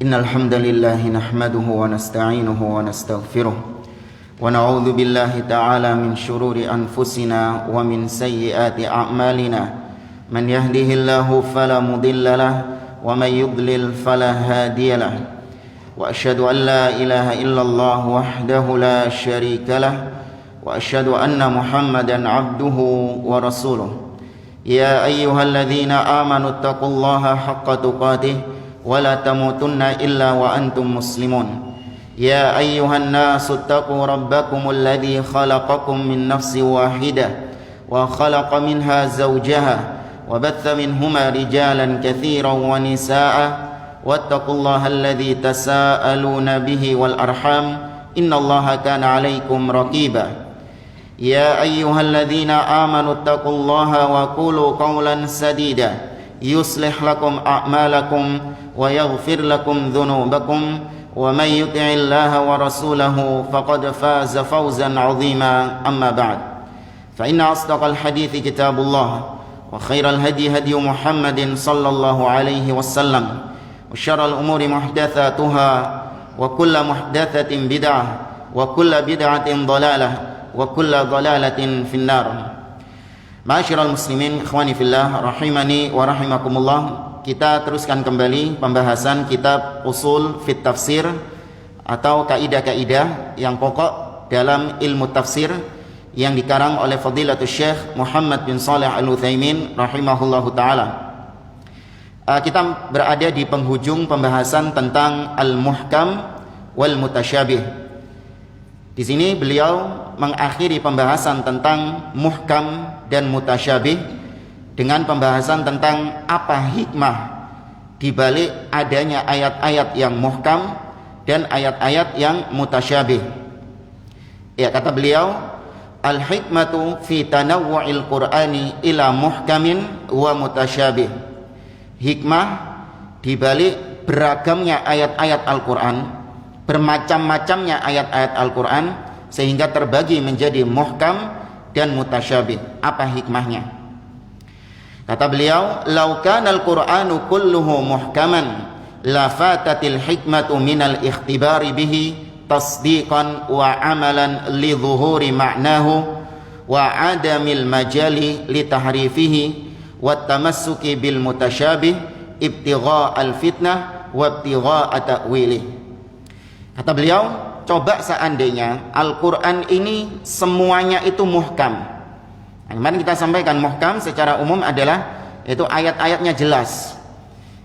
إن الحمد لله نحمده ونستعينه ونستغفره ونعوذ بالله تعالى من شرور أنفسنا ومن سيئات أعمالنا من يهده الله فلا مضل له ومن يضلل فلا هادي له وأشهد أن لا إله إلا الله وحده لا شريك له وأشهد أن محمدا عبده ورسوله يا أيها الذين آمنوا اتقوا الله حق تقاته ولا تموتن إلا وأنتم مسلمون يا أيها الناس اتقوا ربكم الذي خلقكم من نفس واحدة وخلق منها زوجها وبث منهما رجالا كثيرا ونساء واتقوا الله الذي تساءلون به والأرحام إن الله كان عليكم رقيبا يا أيها الذين آمنوا اتقوا الله وقولوا قولا سديدا يصلح لكم أعمالكم ويغفر لكم ذنوبكم ومن يطع الله ورسوله فقد فاز فوزا عظيما أما بعد فإن أصدق الحديث كتاب الله وخير الهدي هدي محمد صلى الله عليه وسلم وشر الأمور محدثاتها وكل محدثة بدعة وكل بدعة ضلالة وكل ضلالة في النار. Ma'asyiral muslimin, ikhwani fillah, rahimani wa rahimakumullah. Kita teruskan kembali pembahasan kitab Usul Fit Tafsir atau kaidah-kaidah yang pokok dalam ilmu tafsir yang dikarang oleh Fadilatul Syekh Muhammad bin Shalih Al-Utsaimin rahimahullahu taala. Kita berada di penghujung pembahasan tentang al-muhkam wal mutasyabih. Di sini beliau mengakhiri pembahasan tentang muhkam dan mutasyabih dengan pembahasan tentang apa hikmah di balik adanya ayat-ayat yang muhkam dan ayat-ayat yang mutasyabih. Ya, kata beliau, al-hikmatu fi tanawwu'il Qur'ani ila muhkamin wa mutasyabih. Hikmah di balik beragamnya ayat-ayat Al-Qur'an, bermacam-macamnya ayat-ayat Al-Qur'an sehingga terbagi menjadi muhkam dan mutasyabih. Apa hikmahnya? Kata beliau, "Lau kana al-Qur'anu kulluhu muhkaman la fatatil hikmatu minal ikhtibari bihi tasdiqan wa amalan li dhuhuri ma'nahu wa adamil majali li tahrifihi wa tamassuki bil mutasyabih ibtigha al-fitnah wa ibtigha ta'wilih." Kata beliau, coba seandainya Al-Quran ini semuanya itu muhkam. Kemarin kita sampaikan muhkam secara umum adalah itu ayat-ayatnya jelas.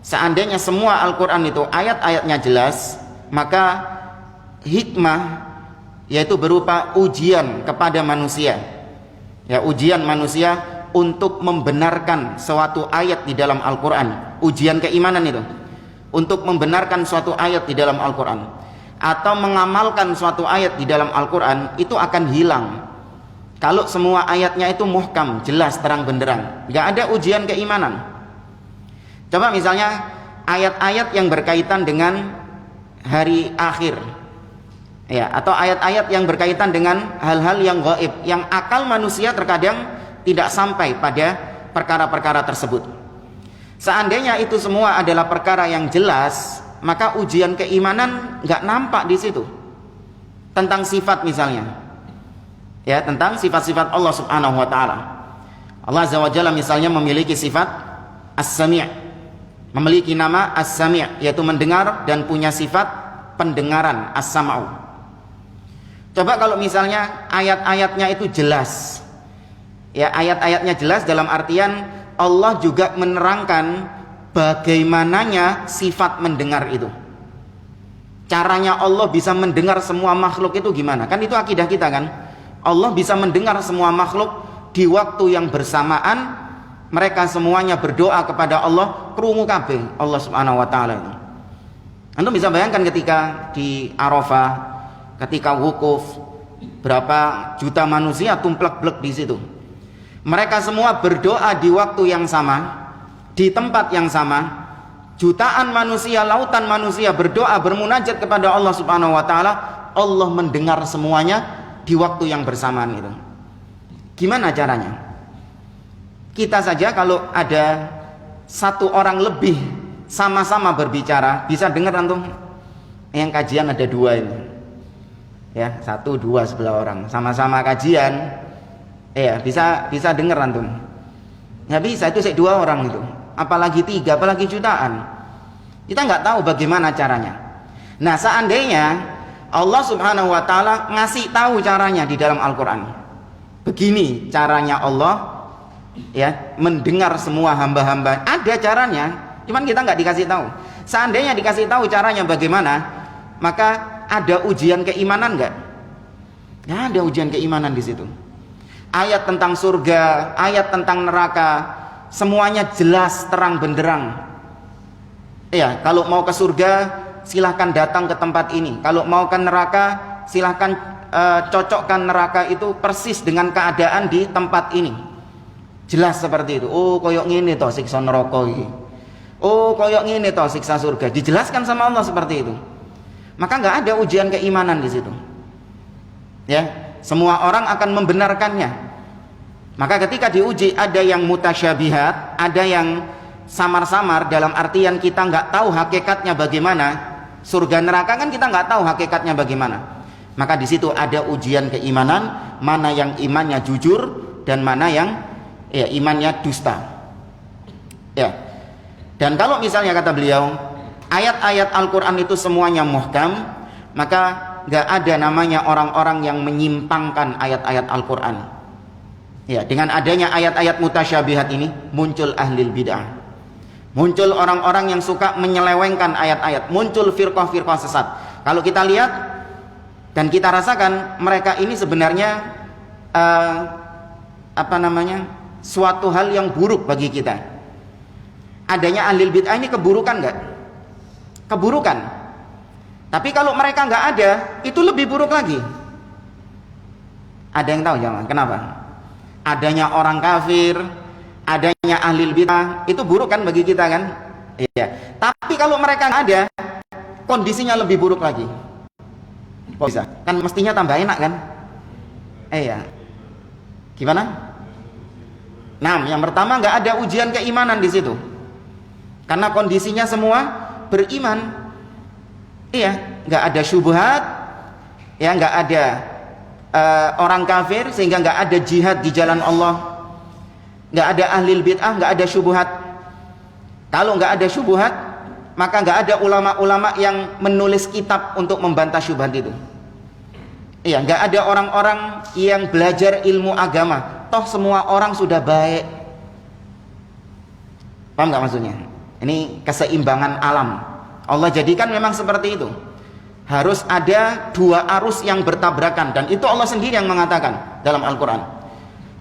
Seandainya semua Al-Quran itu ayat-ayatnya jelas, maka hikmah yaitu berupa ujian kepada manusia. Ya, ujian manusia untuk membenarkan suatu ayat di dalam Al-Quran. Ujian keimanan itu untuk membenarkan suatu ayat di dalam Al-Quran atau mengamalkan suatu ayat di dalam Al-Quran itu akan hilang kalau semua ayatnya itu muhkam, jelas, terang benderang, gak ada ujian keimanan. Coba misalnya ayat-ayat yang berkaitan dengan hari akhir, ya, atau ayat-ayat yang berkaitan dengan hal-hal yang gaib, yang akal manusia terkadang tidak sampai pada perkara-perkara tersebut. Seandainya itu semua adalah perkara yang jelas, maka ujian keimanan nggak nampak di situ. Tentang sifat misalnya, ya, tentang sifat-sifat Allah Subhanahu wa taala. Allah Azza wa Jalla misalnya memiliki sifat As-Sami', memiliki nama As-Sami', yaitu mendengar, dan punya sifat pendengaran As-Sam'u. Coba kalau misalnya ayat-ayatnya itu jelas, ya, ayat-ayatnya jelas dalam artian Allah juga menerangkan bagaimananya sifat mendengar itu. Caranya Allah bisa mendengar semua makhluk itu gimana? Kan itu akidah kita kan? Allah bisa mendengar semua makhluk di waktu yang bersamaan. Mereka semuanya berdoa kepada Allah, krungu kabeh Allah Subhanahu wa taala itu. Antum bisa bayangkan ketika di Arafah, ketika wukuf, berapa juta manusia tumplek-blek di situ. Mereka semua berdoa di waktu yang sama, di tempat yang sama. Jutaan manusia, lautan manusia berdoa, bermunajat kepada Allah Subhanahu wa taala. Allah mendengar semuanya di waktu yang bersamaan itu. Gimana caranya? Kita saja kalau ada satu orang lebih sama-sama berbicara, bisa dengar antum? Yang kajian ada 2 ini. Ya, 1, 2 sebelah orang, sama-sama kajian. Ya, bisa dengar antum? Nggak bisa, itu 2 orang itu. Apalagi 3, apalagi jutaan. Kita nggak tahu bagaimana caranya. Nah, seandainya Allah Subhanahu wa taala ngasih tahu caranya di dalam Al-Qur'an. Begini caranya Allah ya mendengar semua hamba-hamba. Ada caranya, cuman kita nggak dikasih tahu. Seandainya dikasih tahu caranya bagaimana, maka ada ujian keimanan nggak? Nggak ada ujian keimanan di situ. Ayat tentang surga, ayat tentang neraka, semuanya jelas terang benderang. Ya, kalau mau ke surga silahkan datang ke tempat ini. Kalau mau ke neraka silahkan cocokkan neraka itu persis dengan keadaan di tempat ini. Jelas seperti itu. Oh, koyok ngene toh siksa neraka iki. Oh, koyok ngene toh siksa surga. Dijelaskan sama Allah seperti itu. Maka nggak ada ujian keimanan di situ. Ya, semua orang akan membenarkannya. Maka ketika diuji ada yang mutasyabihat, ada yang samar-samar, dalam artian kita nggak tahu hakikatnya bagaimana. Surga neraka kan kita nggak tahu hakikatnya bagaimana. Maka di situ ada ujian keimanan, mana yang imannya jujur dan mana yang ya imannya dusta. Ya. Dan kalau misalnya kata beliau, ayat-ayat Al-Qur'an itu semuanya muhkam, maka nggak ada namanya orang-orang yang menyimpangkan ayat-ayat Al-Qur'an. Ya, dengan adanya ayat-ayat mutasyabihat ini muncul ahlil bid'ah. Muncul orang-orang yang suka menyelewengkan ayat-ayat, muncul firqah-firqah sesat. Kalau kita lihat dan kita rasakan, mereka ini sebenarnya suatu hal yang buruk bagi kita. Adanya ahlil bid'ah ini keburukan nggak? Keburukan. Tapi kalau mereka nggak ada, itu lebih buruk lagi. Ada yang tahu jangan? Kenapa? Adanya orang kafir, adanya ahlil bid'ah, itu buruk kan bagi kita kan? Iya. Tapi kalau mereka nggak ada, kondisinya lebih buruk lagi. Kok bisa? Kan mestinya tambah enak kan? Iya. Gimana? Nah, yang pertama nggak ada ujian keimanan di situ, karena kondisinya semua beriman. Iya, nggak ada syubhat, ya nggak ada orang kafir, sehingga nggak ada jihad di jalan Allah. Nggak ada ahlil bid'ah, nggak ada syubhat. Kalau nggak ada syubhat, maka nggak ada ulama-ulama yang menulis kitab untuk membantah syubhat itu. Iya, nggak ada orang-orang yang belajar ilmu agama. Toh semua orang sudah baik. Paham nggak maksudnya? Ini keseimbangan alam. Allah jadikan memang seperti itu. Harus ada 2 arus yang bertabrakan, dan itu Allah sendiri yang mengatakan dalam Al-Quran.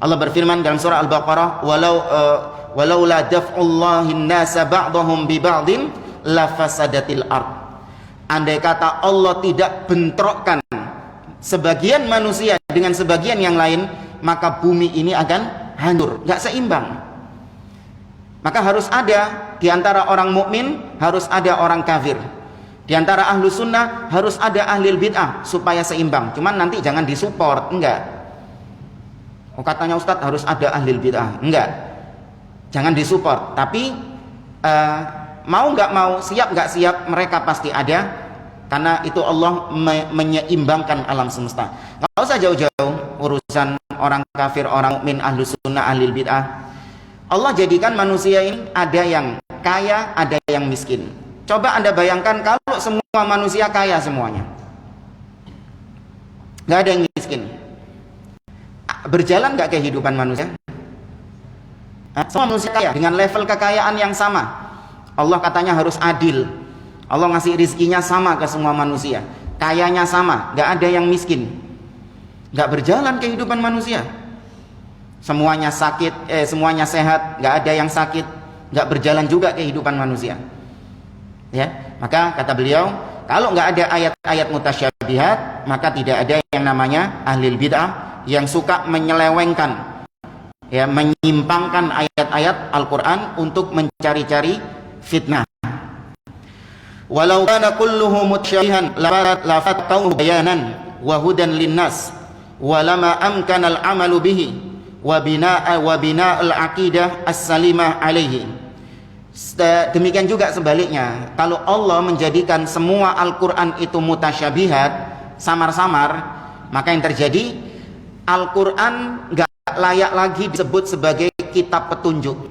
Allah berfirman dalam surah Al-Baqarah, walau la daf'ullahin nasa ba'dahum bi ba'din la fasadatil ard. Andai kata Allah tidak bentrokkan sebagian manusia dengan sebagian yang lain, maka bumi ini akan hancur, nggak seimbang. Maka harus ada di antara orang mukmin, harus ada orang kafir. Di antara ahlu sunnah harus ada ahlil bid'ah supaya seimbang. Cuman nanti jangan disupport, enggak. Oh, katanya Ustadz harus ada ahlil bid'ah, enggak. Jangan disupport. Tapi mau nggak mau, siap nggak siap, mereka pasti ada. Karena itu Allah menyeimbangkan alam semesta. Nggak usah jauh-jauh urusan orang kafir, orang mukmin, ahlu sunnah, ahlil bid'ah. Allah jadikan manusia ini ada yang kaya, ada yang miskin. Coba Anda bayangkan kalau semua manusia kaya semuanya, nggak ada yang miskin. Berjalan nggak kehidupan manusia? Semua manusia kaya dengan level kekayaan yang sama. Allah katanya harus adil. Allah ngasih rizkinya sama ke semua manusia, kayanya sama, nggak ada yang miskin. Nggak berjalan kehidupan manusia. Semuanya sakit, semuanya sehat, nggak ada yang sakit, nggak berjalan juga kehidupan manusia. Ya, maka kata beliau, kalau nggak ada ayat-ayat mutasyabihat, maka tidak ada yang namanya ahlil bid'ah yang suka menyelewengkan, ya, menyimpangkan ayat-ayat Al-Quran untuk mencari-cari fitnah. Walau kana kulluhu mutasyabihan la fatau bayanan wa hudan linnas wa lama amkana al-amalu bihi wa bina'al aqidah as-salimah alaihi. Demikian juga sebaliknya, kalau Allah menjadikan semua Al-Quran itu mutasyabihat, samar-samar, maka yang terjadi Al-Quran gak layak lagi disebut sebagai kitab petunjuk.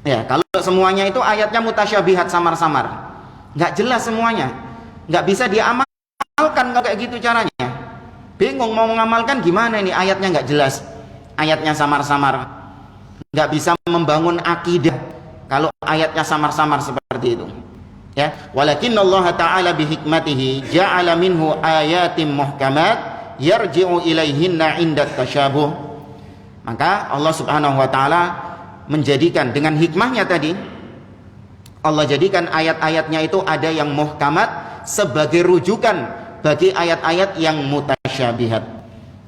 Ya, kalau semuanya itu ayatnya mutasyabihat, samar-samar, gak jelas semuanya, gak bisa diamalkan kalau kayak gitu caranya. Bingung mau mengamalkan gimana ini, ayatnya gak jelas, ayatnya samar-samar, gak bisa membangun akidah kalau ayatnya samar-samar seperti itu. Ya, walakin Allah Ta'ala bihikmatihi ja'ala minhu ayatim muhkamat yarji'u ilaihinna indat tasyabuh. Maka Allah Subhanahu wa Ta'ala menjadikan dengan hikmahnya tadi, Allah jadikan ayat-ayatnya itu ada yang muhkamat sebagai rujukan bagi ayat-ayat yang mutasyabihat.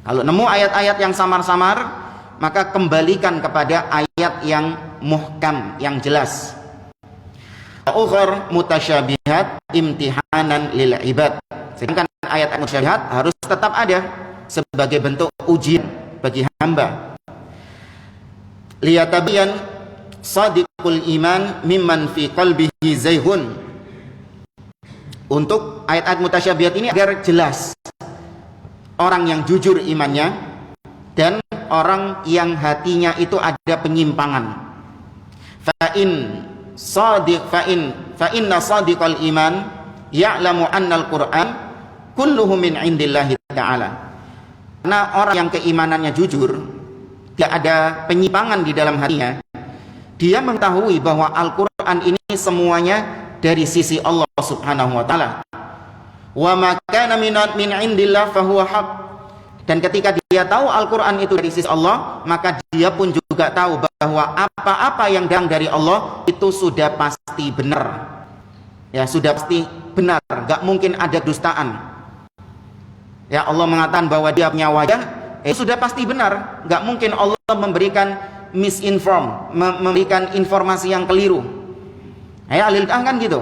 Kalau nemu ayat-ayat yang samar-samar, maka kembalikan kepada ayat yang muhkam, yang jelas. Ukhur mutasyabihat imtihanan lil ibad. Sedangkan ayat mutasyabihat harus tetap ada sebagai bentuk ujian bagi hamba. Liyatabiyan sadiqul iman mimman fi qalbihi zayhun. Untuk ayat-ayat mutasyabihat ini agar jelas orang yang jujur imannya dan orang yang hatinya itu ada penyimpangan. Fa inna sadiqal iman ya'lamu annal Qur'an kulluhu min indillahi ta'ala. Karena orang yang keimanannya jujur, tidak ada penyimpangan di dalam hatinya, dia mengetahui bahwa Al-Qur'an ini semuanya dari sisi Allah Subhanahu wa taala. Wa ma kana min indillah fa huwa haq. Dan ketika dia tahu Al-Quran itu dari sisi Allah, maka dia pun juga tahu bahwa apa-apa yang datang dari Allah itu sudah pasti benar. Ya, sudah pasti benar, gak mungkin ada dustaan. Ya, Allah mengatakan bahwa dia punya wajah, itu sudah pasti benar. Gak mungkin Allah memberikan memberikan informasi yang keliru. Ya, ahli bid'ah kan gitu.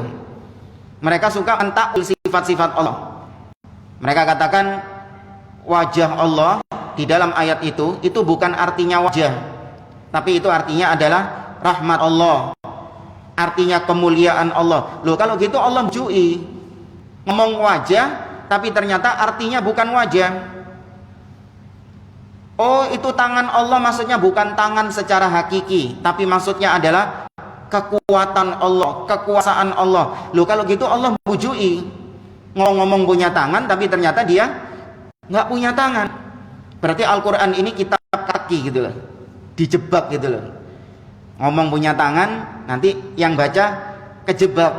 Mereka suka mentakwil sifat-sifat Allah. Mereka katakan wajah Allah di dalam ayat itu bukan artinya wajah, tapi itu artinya adalah rahmat Allah, artinya kemuliaan Allah. Loh, kalau gitu Allah menjui, ngomong wajah tapi ternyata artinya bukan wajah. Oh, itu tangan Allah maksudnya bukan tangan secara hakiki, tapi maksudnya adalah kekuatan Allah, kekuasaan Allah. Loh, kalau gitu Allah menjui, ngomong punya tangan tapi ternyata dia nggak punya tangan. Berarti Al-Quran ini kitab kaki gitu loh, dijebak gitu loh. Ngomong punya tangan, nanti yang baca kejebak,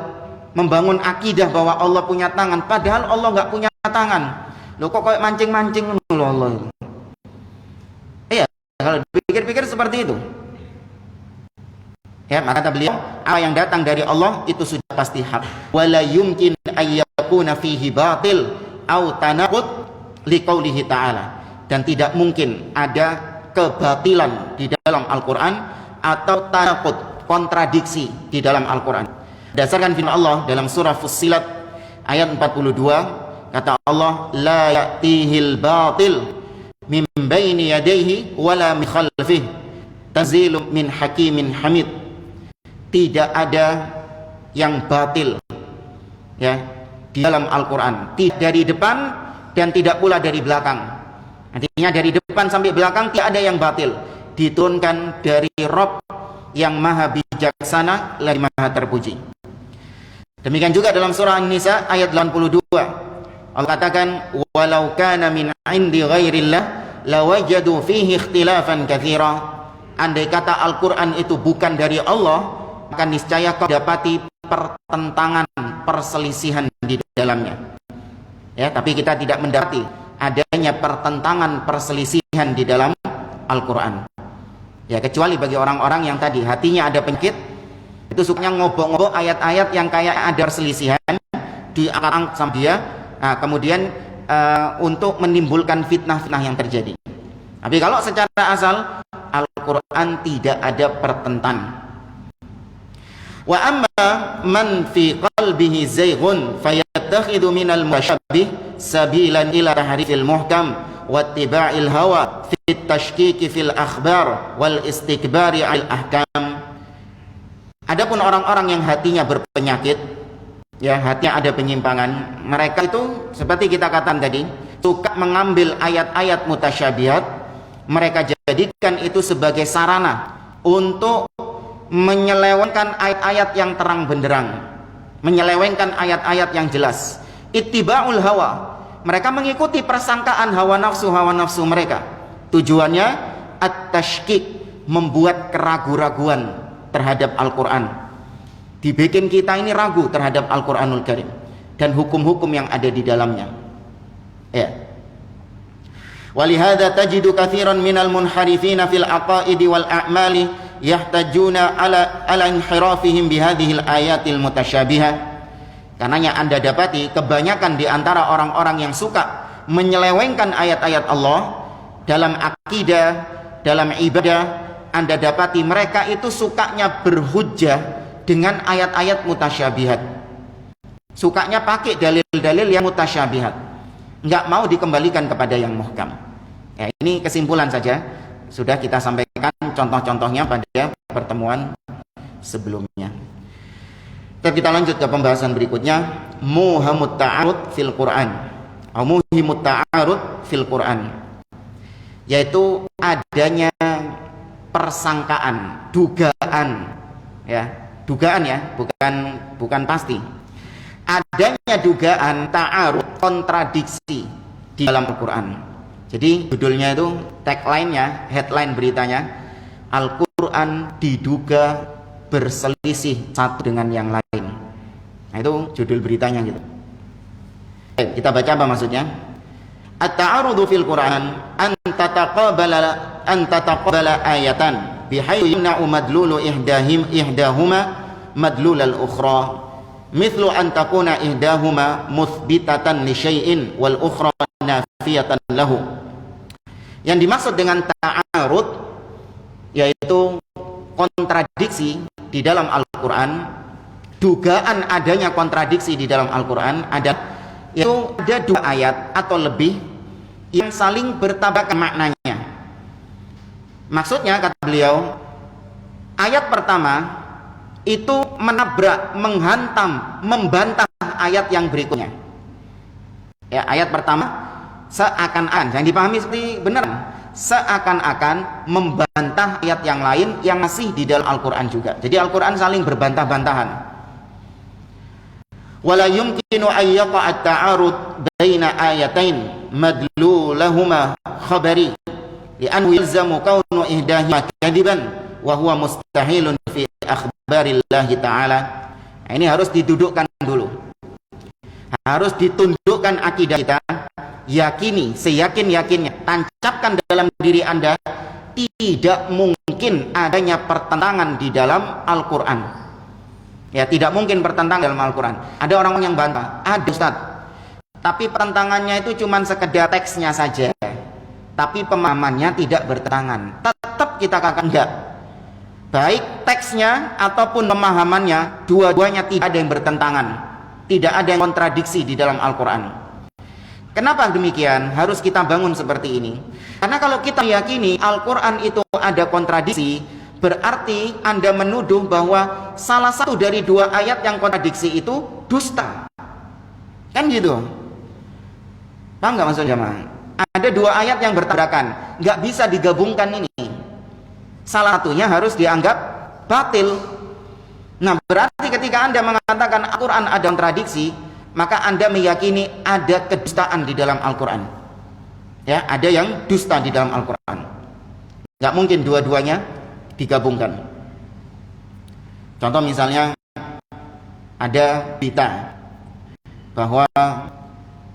membangun akidah bahwa Allah punya tangan, padahal Allah nggak punya tangan. Loh, kok kayak mancing-mancing loh Allah. Iya, kalau dipikir-pikir seperti itu. Ya, maka kata beliau, apa yang datang dari Allah itu sudah pasti hak. Wala yumkin ayyakuna fihi batil au tanaqud liqaulihi ta'ala. Dan tidak mungkin ada kebatilan di dalam Al-Quran atau tanaqud, kontradiksi di dalam Al-Quran. Berdasarkan firman Allah dalam surah Fussilat ayat 42, kata Allah, la ya'tihil batil min baini yadayhi wala min khalfihi tanzilun min hakimin hamid. Tidak ada yang batil ya di dalam Al-Quran, tidak dari depan dan tidak pula dari belakang. Artinya dari depan sampai belakang tidak ada yang batil, diturunkan dari Rabb yang maha bijaksana lagi maha terpuji. Demikian juga dalam surah An-Nisa ayat 82, Allah katakan, walau kana min indi ghairillah lawajadu fihi ikhtilafan katsira. Andai kata Al-Quran itu bukan dari Allah, maka niscaya kau dapati pertentangan, perselisihan di dalamnya. Ya, tapi kita tidak mendapati adanya pertentangan, perselisihan di dalam Al-Quran. Ya, kecuali bagi orang-orang yang tadi hatinya ada penyakit, itu sukanya ngobok-ngobok ayat-ayat yang kayak ada perselisihan, diangkat sama dia, nah, kemudian untuk menimbulkan fitnah-fitnah yang terjadi. Tapi kalau secara asal Al-Quran tidak ada pertentangan. Wa amma man fi qalbihi zayghun fayattakhidhu minal mutasyabbih sabilan ila tahrifil muhkam wattiba'il hawa fit tashkiki fil akhbar wal istikbari al ahkam. Adapun orang-orang yang hatinya berpenyakit, ya hatinya ada penyimpangan, mereka itu seperti kita katakan tadi, suka mengambil ayat-ayat mutasyabihat, mereka jadikan itu sebagai sarana untuk menyelewengkan ayat-ayat yang terang benderang, menyelewengkan ayat-ayat yang jelas. Ittiba'ul hawa, mereka mengikuti persangkaan hawa nafsu mereka. Tujuannya at-tashkik, membuat keraguan-raguan terhadap Al-Quran, dibikin kita ini ragu terhadap Al-Quranul Karim dan hukum-hukum yang ada di dalamnya. Ya. Walihada tajidu katsiran minal munharifina fil aqaidi wal a'mali yahtajuna ala inhirafihim bihadhil ayatil mutasyabihah. Karenanya Anda dapati kebanyakan di antara orang-orang yang suka menyelewengkan ayat-ayat Allah dalam akidah, dalam ibadah, Anda dapati mereka itu sukanya berhujjah dengan ayat-ayat mutasyabihat, sukanya pakai dalil-dalil yang mutasyabihat, nggak mau dikembalikan kepada yang muhkam. Ya, ini kesimpulan saja, sudah kita sampaikan contoh-contohnya pada pertemuan sebelumnya. Kita lanjut ke pembahasan berikutnya, muhamut ta'arud fil Quran, muhimut ta'arud fil Quran, yaitu adanya persangkaan, dugaan, ya, dugaan ya, bukan pasti. Adanya dugaan ta'arud, kontradiksi di dalam Al-Quran. Jadi judulnya itu, tagline-nya, headline beritanya, Al-Quran diduga berselisih satu dengan yang lain. Nah, itu judul beritanya gitu. Kita baca apa maksudnya? At-ta'arudu fil Quran an tataqabala ayatan bihaythu yamna'u madlulu ihdahuma madlul al-ukhra, mithlu an takuna ihdahuma muthbitatan li syai'in wal ukhra nafiyatan lahu. Yang dimaksud dengan ta'arud yaitu kontradiksi di dalam Al-Quran, dugaan adanya kontradiksi di dalam Al-Quran yaitu ada dua ayat atau lebih yang saling bertabrakan maknanya. Maksudnya, kata beliau, ayat pertama itu menabrak, menghantam, membantah ayat yang berikutnya. Ya, ayat pertama seakan-akan, yang dipahami seperti benar, seakan-akan membantah ayat yang lain yang masih di dalam Al-Quran juga. Jadi Al-Quran saling berbantah-bantahan. Wala yumkinu an yaqa'a at-ta'arud baina ayatain madlulahuma khabari li'annahu yalzamu kaunu ihdahuma kadiban wa huwa mustahilun fi akhbarillahi ta'ala. Nah, ini harus didudukkan dulu, harus ditundukkan akidah kita, yakini seyakin-yakinnya, tancapkan dalam diri Anda, tidak mungkin adanya pertentangan di dalam Al-Quran. Ya, tidak mungkin pertentangan dalam Al-Quran. Ada orang yang bantah, ada Ustaz, tapi pertentangannya itu cuma sekedar teksnya saja, tapi pemahamannya tidak bertentangan. Tetap kita katakan enggak, baik teksnya ataupun pemahamannya, dua-duanya tidak ada yang bertentangan, tidak ada yang kontradiksi di dalam Al-Quran. Kenapa demikian? Harus kita bangun seperti ini. Karena kalau kita meyakini Al-Quran itu ada kontradiksi, berarti Anda menuduh bahwa salah satu dari dua ayat yang kontradiksi itu dusta. Kan gitu. Paham nggak maksudnya, jemaah? Ada dua ayat yang bertabrakan, nggak bisa digabungkan ini. Salah satunya harus dianggap batil. Nah, berarti ketika Anda mengatakan Al-Quran ada kontradiksi, maka Anda meyakini ada kedustaan di dalam Al-Quran. Ya, ada yang dusta di dalam Al-Quran. Nggak mungkin dua-duanya digabungkan. Contoh misalnya ada berita bahwa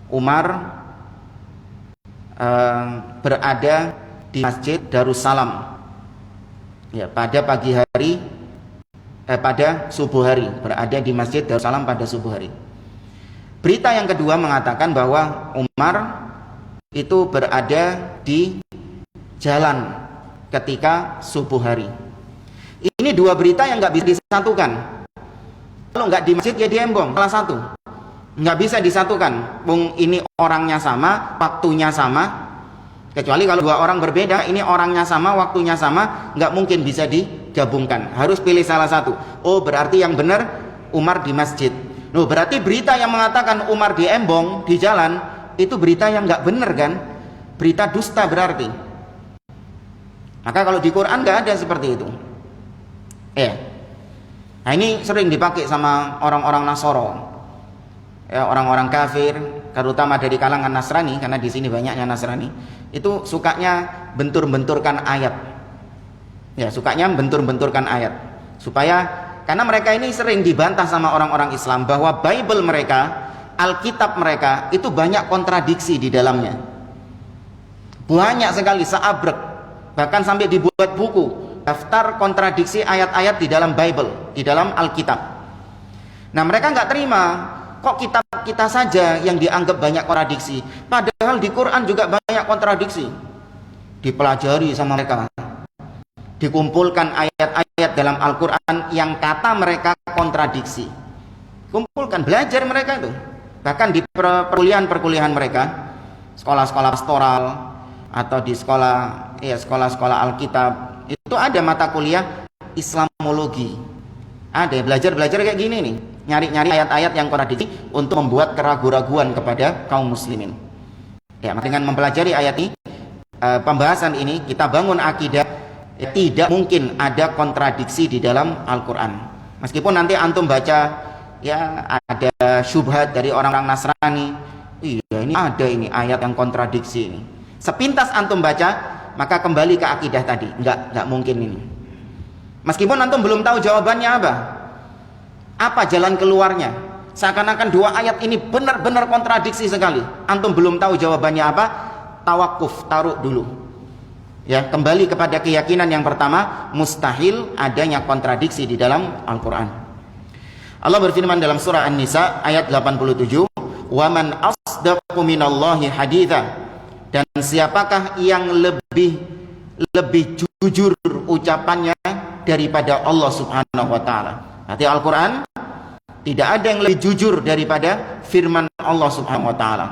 Umar berada di Masjid Darussalam, ya, pada pagi hari, pada subuh hari, berada di Masjid Darussalam pada subuh hari. Berita yang kedua mengatakan bahwa Umar itu berada di jalan ketika subuh hari. Ini dua berita yang nggak bisa disatukan. Kalau nggak di masjid ya di embong, salah satu. Nggak bisa disatukan. Wong ini orangnya sama, waktunya sama. Kecuali kalau dua orang berbeda, ini orangnya sama, waktunya sama, nggak mungkin bisa digabungkan, harus pilih salah satu. Oh, berarti yang benar Umar di masjid. Loh, berarti berita yang mengatakan Umar di embong, di jalan, itu berita yang nggak benar kan? Berita dusta berarti. Maka kalau di Quran nggak ada seperti itu. Nah, ini sering dipakai sama orang-orang Nasoro, ya, orang-orang kafir, terutama dari kalangan Nasrani, karena di sini banyaknya Nasrani. Itu sukanya bentur-benturkan ayat. Ya, sukanya bentur-benturkan ayat. Supaya, karena mereka ini sering dibantah sama orang-orang Islam bahwa Bible mereka, Alkitab mereka itu banyak kontradiksi di dalamnya. Banyak sekali, seabrek. Bahkan sampai dibuat buku, daftar kontradiksi ayat-ayat di dalam Bible, di dalam Alkitab. Nah, mereka nggak terima, kok kitab kita saja yang dianggap banyak kontradiksi, padahal di Quran juga banyak kontradiksi. Dipelajari sama mereka, dikumpulkan ayat-ayat dalam Al-Quran yang kata mereka kontradiksi, kumpulkan, belajar mereka itu. Bahkan di perkuliahan mereka, sekolah-sekolah pastoral atau di sekolah-sekolah Alkitab, itu ada mata kuliah Islamologi. Ada belajar kayak gini nih, nyari-nyari ayat-ayat yang kontradiksi untuk membuat keraguan-raguan kepada kaum muslimin. Ya, dengan mempelajari ayat ini, pembahasan ini, kita bangun akidah tidak mungkin ada kontradiksi di dalam Al-Quran. Meskipun nanti antum baca, ya, ada syubhat dari orang-orang Nasrani, iya ini ada ini ayat yang kontradiksi ini. Sepintas antum baca, maka kembali ke akidah tadi, enggak mungkin ini. Meskipun antum belum tahu jawabannya apa jalan keluarnya, seakan-akan dua ayat ini benar-benar kontradiksi sekali, antum belum tahu jawabannya apa, tawakuf, taruh dulu. Ya, kembali kepada keyakinan yang pertama, mustahil adanya kontradiksi di dalam Al-Quran. Allah berfirman dalam surah An-Nisa ayat 87, "Wa man asdaqu minallahi haditha." Dan siapakah yang lebih jujur ucapannya daripada Allah Subhanahu wa taala? Arti Al-Quran tidak ada yang lebih jujur daripada firman Allah Subhanahu wa taala.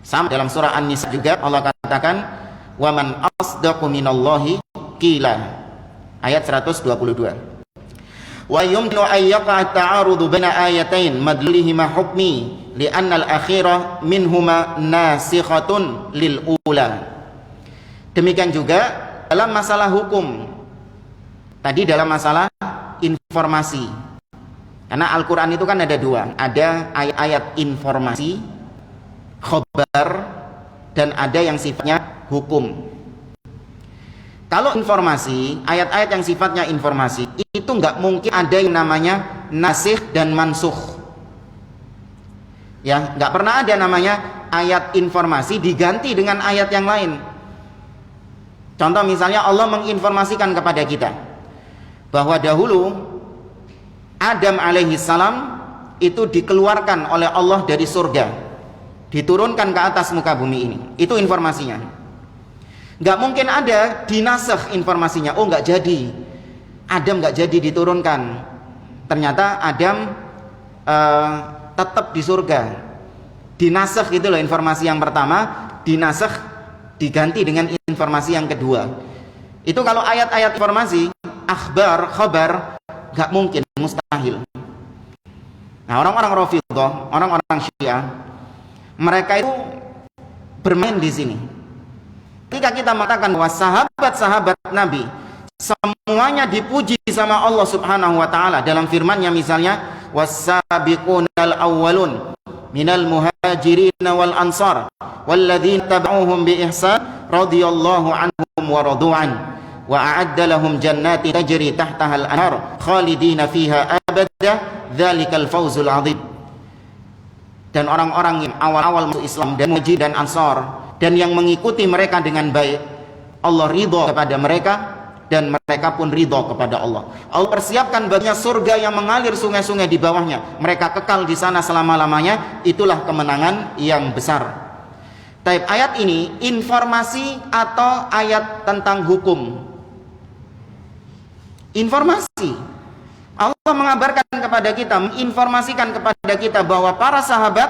Sama dalam surah An-Nisa juga Allah katakan, "Wa man asdaqu minallahi qila." Ayat 122. Wa yumkinu ayyaqa ta'arudu baina ayatain madlihima hukmi li'anna al-akhirah minhuma nasikhatun lil ula. Demikian juga dalam masalah hukum. Tadi dalam masalah informasi. Karena Al-Quran itu kan ada dua, ada ayat-ayat informasi, khobar, dan ada yang sifatnya hukum. Kalau informasi, ayat-ayat yang sifatnya informasi, itu nggak mungkin ada yang namanya nasikh dan mansukh. Ya, nggak pernah ada namanya ayat informasi diganti dengan ayat yang lain. Contoh misalnya Allah menginformasikan kepada kita bahwa dahulu Adam alaihissalam itu dikeluarkan oleh Allah dari surga, diturunkan ke atas muka bumi ini. Itu informasinya. Nggak mungkin ada dinasakh informasinya. Oh, nggak jadi, Adam nggak jadi diturunkan, ternyata Adam tetap di surga. Dinasakh gitu loh, informasi yang pertama dinasakh, diganti dengan informasi yang kedua. Itu kalau ayat-ayat informasi, akhbar, khabar, nggak mungkin, mustahil. Nah, orang-orang Rafidhah, orang-orang Syiah, mereka itu bermain di sini. Ketika kita mengatakan bahwa sahabat-sahabat Nabi semuanya dipuji sama Allah Subhanahu wa taala dalam firman-Nya, misalnya was-sabiqunal awwalun minal muhajirin wal ansar walladzina tabauhum bi ihsan radhiyallahu anhum wa radu'an wa a'adda lahum jannatin tajri tahtaha al-anhar khalidina fiha abada dzalikal fawzul 'adzim. Dan orang-orang yang awal-awal masuk Islam dan muhajir dan ansar dan yang mengikuti mereka dengan baik, Allah ridha kepada mereka dan mereka pun ridha kepada Allah. Allah persiapkan baginya surga yang mengalir sungai-sungai di bawahnya. Mereka kekal di sana selama-lamanya. Itulah kemenangan yang besar. Taib, ayat ini informasi atau ayat tentang hukum? Informasi. Allah mengabarkan kepada kita, menginformasikan kepada kita bahwa para sahabat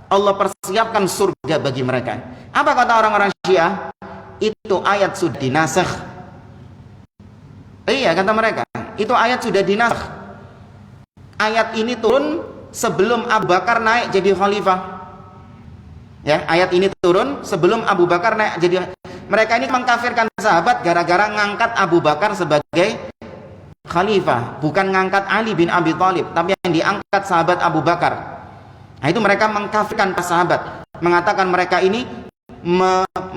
Allah persiapkan surga bagi mereka. Apa kata orang-orang Syiah? Itu ayat sudah dinasakh. Iya, kata mereka, itu ayat sudah dinasakh. Ayat ini turun sebelum Abu Bakar naik jadi khalifah. Ya, ayat ini turun sebelum Abu Bakar naik jadi. Mereka ini mengkafirkan sahabat gara-gara ngangkat Abu Bakar sebagai khalifah, bukan ngangkat Ali bin Abi Thalib, tapi yang diangkat sahabat Abu Bakar. Nah, itu mereka mengkafirkan para sahabat, mengatakan mereka ini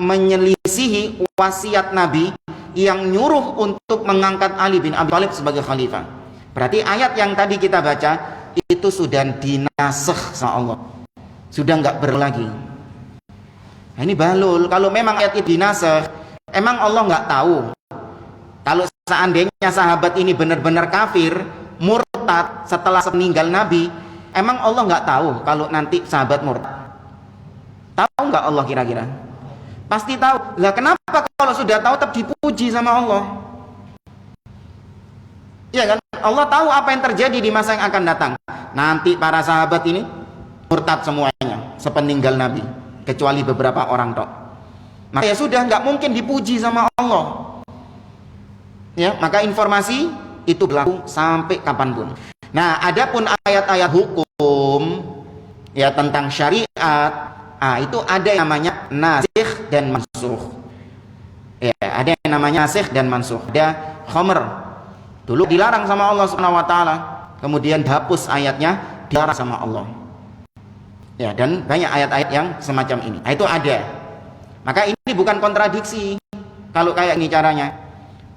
menyelisihi wasiat Nabi yang nyuruh untuk mengangkat Ali bin Abi Thalib sebagai khalifah. Berarti ayat yang tadi kita baca itu sudah dinasakh sama Allah, sudah nggak berlagi. Nah, ini balul. Kalau memang ayat itu dinasakh, emang Allah nggak tahu kalau seandainya sahabat ini benar-benar kafir, murtad setelah meninggal Nabi, emang Allah nggak tahu kalau nanti sahabat murtad? Tahu nggak Allah kira-kira? Pasti tahu. Lah kenapa kalau sudah tahu tetap dipuji sama Allah? Iya kan? Allah tahu apa yang terjadi di masa yang akan datang. Nanti para sahabat ini murtad semuanya sepeninggal Nabi, kecuali beberapa orang tok. Maka ya sudah, nggak mungkin dipuji sama Allah. Ya, maka informasi itu berlaku sampai kapanpun. Nah, adapun ayat-ayat hukum ya tentang syariat, itu ada yang namanya nasikh dan mansukh. Ya, ada yang namanya nasikh dan mansukh. Ada khamr, dulu dilarang sama Allah Subhanahu wa taala, kemudian dihapus ayatnya, dilarang sama Allah. Ya, dan banyak ayat-ayat yang semacam ini. Nah, itu ada. Maka ini bukan kontradiksi kalau kayak ini caranya.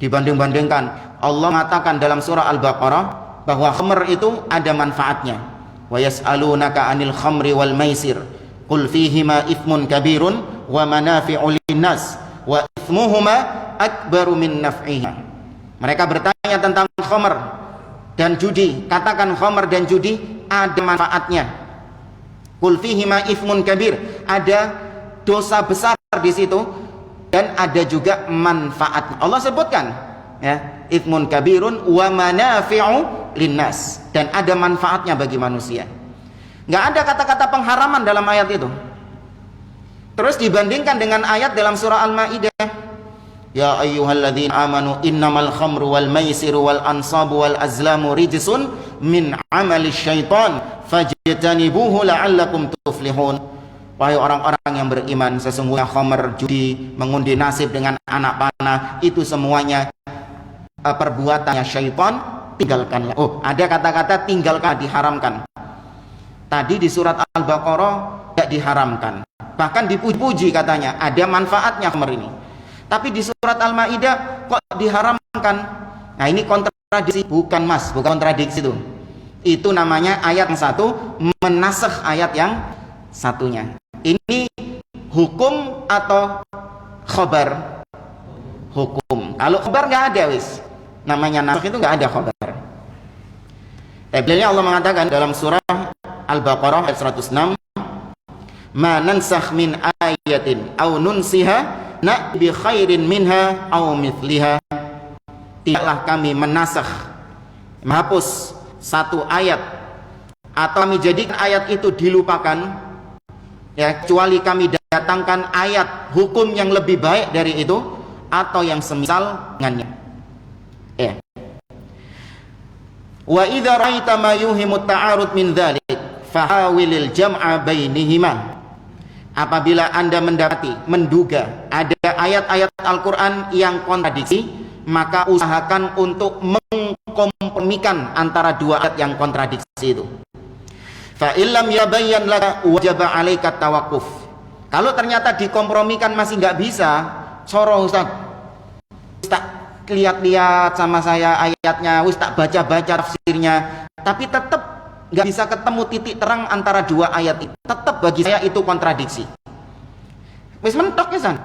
Dibanding-bandingkan, Allah mengatakan dalam surah Al-Baqarah bahwa khamr itu ada manfaatnya. Wa yas'alunaka 'anil khamri wal maisir qul fihima ithmun kabirun wa manafi'u linnas wa ithmuhuma akbaru min naf'ihima. Mereka bertanya tentang khamr dan judi, katakan khamr dan judi ada manfaatnya. Qul fihima ithmun kabir, ada dosa besar di situ dan ada juga manfaat. Allah sebutkan ya, ithmun kabirun wa manafi'u linnas, dan ada manfaatnya bagi manusia. Nggak ada kata-kata pengharaman dalam ayat itu. Terus dibandingkan dengan ayat dalam surah Al-Maidah, ya ayyuhalladzina amanu innamal khamru wal maisiru wal ansabu wal azlamu rijsun min amali syaitan fajtanibuhu la'allakum tuflihun. Wahai orang-orang yang beriman, sesungguhnya khamr, judi, mengundi nasib dengan anak panah, itu semuanya perbuatannya syaitan, tinggalkanlah. Oh, ada kata-kata tinggalkan, diharamkan. Tadi di surat Al-Baqarah tidak diharamkan, bahkan dipuji katanya ada manfaatnya khamr ini. Tapi di surat Al-Maidah kok diharamkan? Nah, ini kontradiksi. Bukan mas, bukan kontradiksi itu. Itu namanya ayat yang satu menasakh ayat yang satunya. Ini hukum atau khabar? Hukum. Kalau khabar nggak ada wis, namanya nasakh itu nggak ada khabar. Tabilnya Allah mengatakan dalam surah Al-Baqarah ayat 106, ma nansakh min ayatin aw nunsiha na bi khairin minha aw mithliha. Tidaklah kami menasakh, menghapus satu ayat atau kami jadikan ayat itu dilupakan, ya, kecuali kami datangkan ayat hukum yang lebih baik dari itu atau yang semisal dengannya. Ya. Wa idza ra'aita ma yuhimu ta'arud min dzalik fahawilil jam'a bainihima. Apabila Anda menduga ada ayat-ayat Al-Qur'an yang kontradiksi, maka usahakan untuk mengkompromikan antara dua ayat yang kontradiksi itu. Fa illam yabayyan laka wajaba 'alaika tawaqquf. Kalau ternyata dikompromikan masih nggak bisa, soro Ustaz. Tak lihat-lihat sama saya ayatnya, wis tak baca-baca tafsirnya, tapi tetap nggak bisa ketemu titik terang antara dua ayat itu. Tetap bagi saya itu kontradiksi. Wis mentok ya San?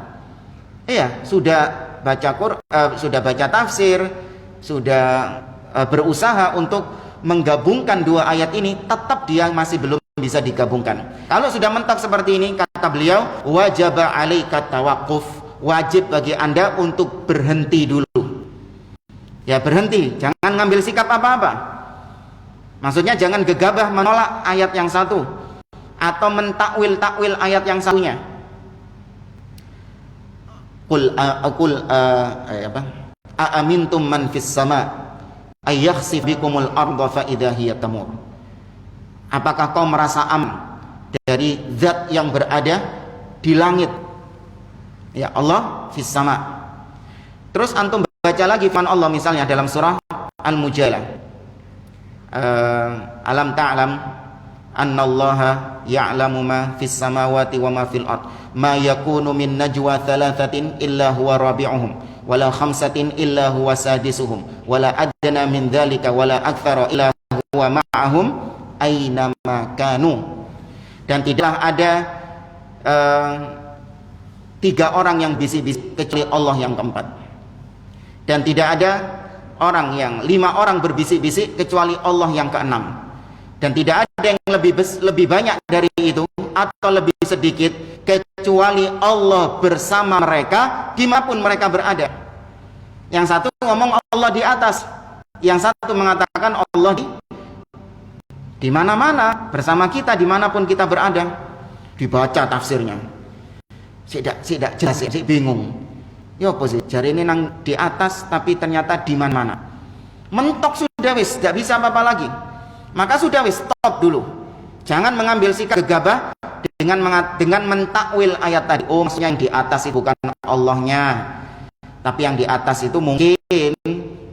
Iya, sudah baca tafsir, sudah berusaha untuk menggabungkan dua ayat ini, tetap dia masih belum bisa digabungkan. Kalau sudah mentok seperti ini, kata beliau, wajaba 'alaika tawaqquf, wajib bagi Anda untuk berhenti dulu. Ya, berhenti, jangan ngambil sikap apa-apa. Maksudnya jangan gegabah menolak ayat yang satu atau mentakwil ayat yang satunya. Aamintum man fis sama ay yakhsif bikumul arda fa idza hiya tamur. Apakah kau merasa aman dari zat yang berada di langit? Ya Allah fis sama. Terus antum baca lagi firman Allah misalnya dalam surah Al-Mujadalah. Alam ta'lam annallaha ya'lamu ma fis samawati wa ma fil ard. Ma yakunu min najwa thalathatin illa huwa rabi'uhum wala khamsatin illa huwa sadisuhum wala adna min dzalika wala aktsara illa huwa ma'ahum aina ma kanu. Dan tidaklah ada tiga orang yang bisik-bisik kecuali Allah yang keempat. Dan tidak ada lima orang berbisik-bisik kecuali Allah yang keenam. Dan tidak ada yang lebih banyak dari itu atau lebih sedikit kecuali Allah bersama mereka dimanapun mereka berada. Yang satu ngomong Allah di atas, yang satu mengatakan Allah di mana-mana bersama kita dimanapun kita berada. Dibaca tafsirnya, tidak jelas, bingung. Ya apa sih? Jari ini nang di atas tapi ternyata di mana-mana. Mentok sudah wis, tidak bisa apa-apa lagi. Maka sudah wis, stop dulu. Jangan mengambil sikap gegabah dengan mentakwil ayat tadi. Oh, maksudnya yang di atas itu bukan Allahnya, tapi yang di atas itu mungkin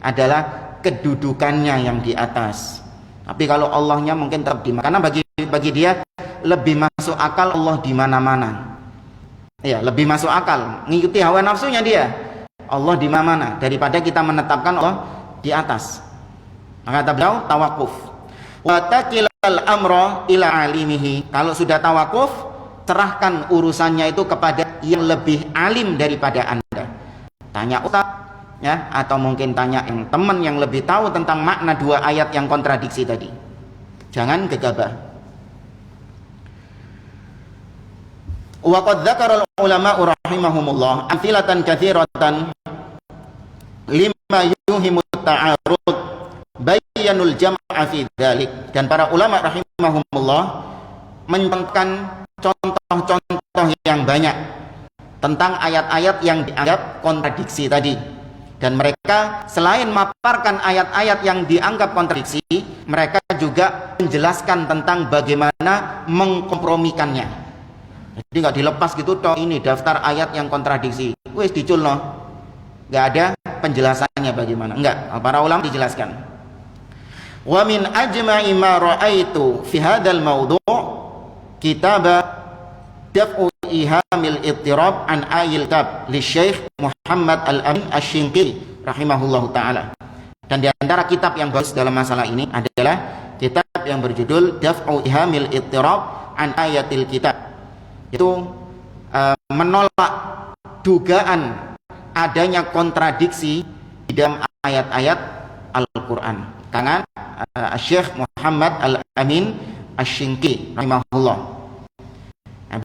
adalah kedudukannya yang di atas. Tapi kalau Allahnya mungkin tetap di mana? Karena bagi dia lebih masuk akal Allah di mana-mana. Ya, lebih masuk akal ngikuti hawa nafsunya dia. Allah di mana-mana daripada kita menetapkan Allah di atas. Maka kata beliau tawakuf. Wa taqilal amra ila alimihi. Kalau sudah tawakuf, serahkan urusannya itu kepada yang lebih alim daripada Anda. Tanya ustaz ya, atau mungkin tanya yang teman yang lebih tahu tentang makna dua ayat yang kontradiksi tadi. Jangan gegabah. Wa qad dzakara al-ulama rahimahumullah amthilatan katsiratan lima yuhimu ta'arud bayanul jam'a fi dzalik. Dan para ulama rahimahumullah menyebutkan contoh-contoh yang banyak tentang ayat-ayat yang dianggap kontradiksi tadi. Dan mereka selain memaparkan ayat-ayat yang dianggap kontradiksi, mereka juga menjelaskan tentang bagaimana mengkompromikannya. Jadi nggak dilepas gitu toh, ini daftar ayat yang kontradiksi wes diculno, nggak ada penjelasannya bagaimana, enggak. Para ulama dijelaskan. Wa min ajma'i ma ra'aitu fi hadzal mawdu' kitab daf'u ihamil ittirab an ayil tab li Syekh Muhammad Al-Amin Asy-Shinqiti rahimahullahu taala. Dan di antara kitab yang bagus dalam masalah ini adalah kitab yang berjudul Daf'u ihamil ittirab an ayatil kitab. Itu menolak dugaan adanya kontradiksi di dalam ayat-ayat Al-Quran. Karena Syekh Muhammad Al-Amin Asy-Shinqiti rahimahullah,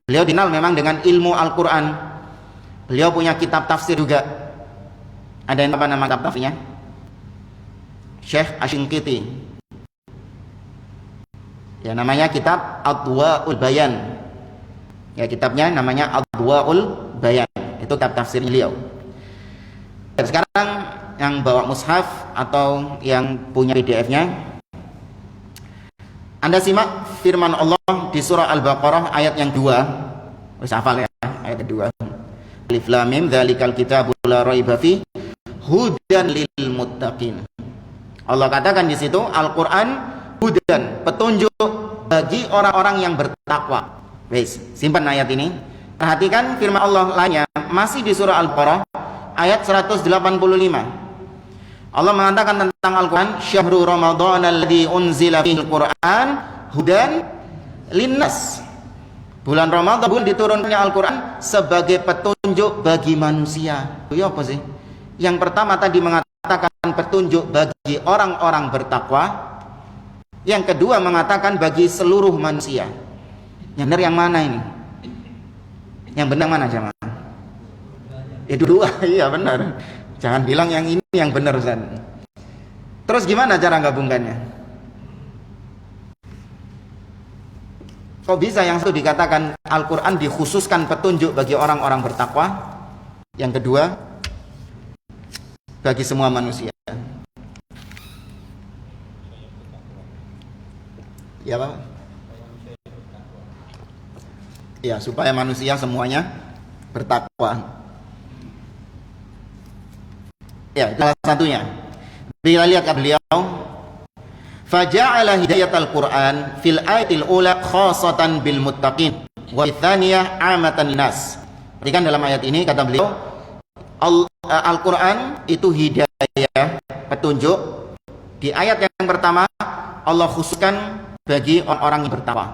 beliau dikenal memang dengan ilmu Al-Quran. Beliau punya kitab tafsir juga. Ada yang apa nama kitab tafsirnya? Syekh Asy-Shinqiti. Ya, namanya kitab Adwaul Bayan. Ya, kitabnya namanya Adwaul Bayan. Itu kitab tafsir beliau. Dan sekarang yang bawa mushaf atau yang punya PDF-nya, Anda simak firman Allah di surah Al-Baqarah ayat yang 2. Wis hafal ya, ayat 2. Alif Lam Mim dzalikal kitabu la raiba fi hudan lil muttaqin. Allah katakan di situ Al-Qur'an hudan, petunjuk bagi orang-orang yang bertakwa. Wes, simpan ayat ini. Perhatikan firman Allah lainnya masih di surah Al-Baqarah ayat 185. Allah mengatakan tentang Al-Quran, Syahrul Ramadan alladzi unzila fihil Quran hudan linnas. Bulan Ramadan, bulan diturunkannya Al-Quran sebagai petunjuk bagi manusia. Ya apa sih? Yang pertama tadi mengatakan petunjuk bagi orang-orang bertakwa. Yang kedua mengatakan bagi seluruh manusia. Yang benar yang mana ini? Yang benar mana jemaah? Itu dua, iya benar. Jangan bilang yang ini yang benar, Ustaz. Terus gimana cara gabungkannya? Kok bisa yang satu dikatakan Al-Quran dikhususkan petunjuk bagi orang-orang bertakwa? Yang kedua, bagi semua manusia. Ya Pak? Ya, supaya manusia semuanya bertakwa. Ya, itu salah satunya. Bila lihat beliau, faja'ala hidayatal Qur'an fil ayatil ula khasatan bil muttaqin wa tsaniyah 'amatan nas. Perhatikan dalam ayat ini kata beliau, Al-Qur'an itu hidayah, petunjuk. Di ayat yang pertama Allah khususkan bagi orang-orang yang bertakwa.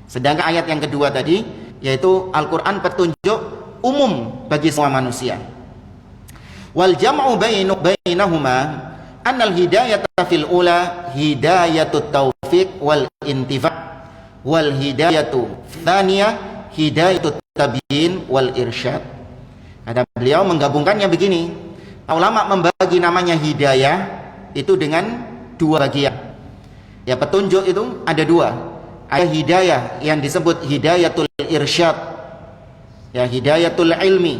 Sedangkan ayat yang kedua tadi yaitu Al-Qur'an petunjuk umum bagi semua manusia. Wal jam'u bainahuma annal hidayata fil ula hidayatut taufiq wal intifa' wal hidayatu tsaniyah hidayatut tabyin wal irsyad. Kata beliau menggabungkannya begini, ulama membagi namanya hidayah itu dengan dua bagian. Ya, petunjuk itu ada dua. Ada hidayah yang disebut hidayatul irsyad, ya, hidayatul ilmi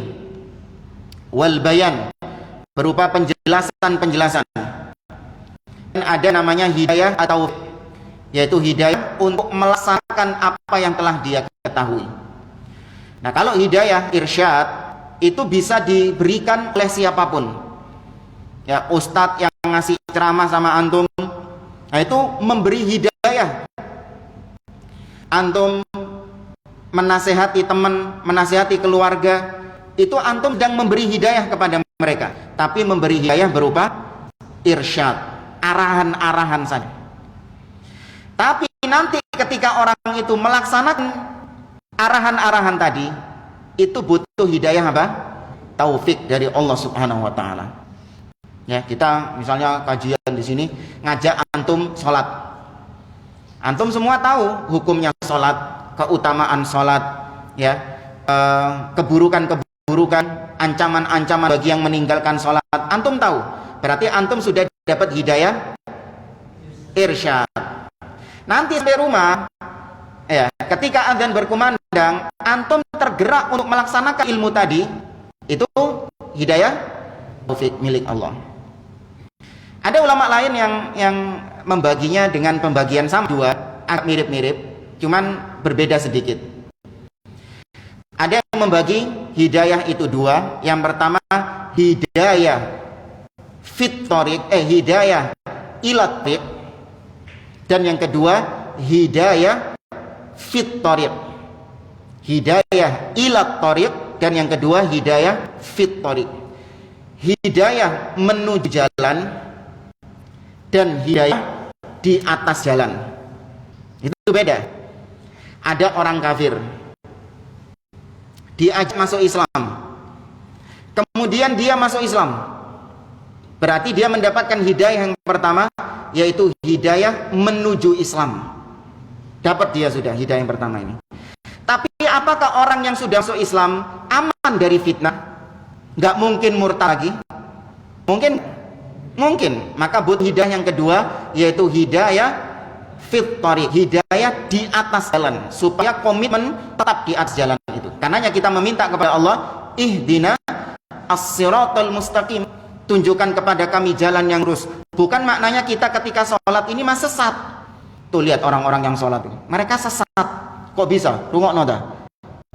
wal bayan, berupa penjelasan-penjelasan. Dan ada namanya hidayah atau yaitu hidayah untuk melaksanakan apa yang telah dia ketahui. Nah, kalau hidayah irsyad itu bisa diberikan oleh siapapun. Ya, ustadz yang ngasih ceramah sama antum, nah itu memberi hidayah. Antum menasehati teman, menasehati keluarga, itu antum sedang memberi hidayah kepada mereka, tapi memberi hidayah berupa irsyad, arahan-arahan saja. Tapi nanti ketika orang itu melaksanakan arahan-arahan tadi, itu butuh hidayah apa? Taufik dari Allah Subhanahu wa taala. Ya, kita misalnya kajian di sini ngajak antum sholat. Antum semua tahu hukumnya sholat, keutamaan sholat, ya, keburukan-keburukan, ancaman-ancaman bagi yang meninggalkan sholat. Antum tahu, berarti antum sudah dapat hidayah irsyad. Nanti sampai rumah, ya, ketika azan berkumandang, antum tergerak untuk melaksanakan ilmu tadi, itu hidayah taufik milik Allah. Ada ulama lain yang membaginya dengan pembagian sama dua, agak mirip-mirip, cuman berbeda sedikit. Ada yang membagi hidayah itu dua. Yang pertama hidayah fit thoriq, hidayah ilat thoriq, dan yang kedua hidayah fit thoriq. Hidayah ilat thoriq dan yang kedua hidayah fit thoriq. Hidayah menuju jalan dan hidayah di atas jalan. Itu beda. Ada orang kafir diajak masuk Islam, kemudian dia masuk Islam, berarti dia mendapatkan hidayah yang pertama, yaitu hidayah menuju Islam. Dapat dia sudah hidayah yang pertama ini. Tapi apakah orang yang sudah masuk Islam aman dari fitnah? Nggak mungkin murtad lagi. Mungkin. Maka butuh hidayah yang kedua, yaitu hidayah fit thoriq, hidayah di atas jalan, supaya komitmen tetap di atas jalan itu. Karenanya kita meminta kepada Allah, ihdina as-siratal mustaqim, tunjukkan kepada kami jalan yang lurus. Bukan maknanya kita ketika sholat ini masih sesat. Tuh lihat orang-orang yang sholat ini, mereka sesat. Kok bisa? Rungokno dah.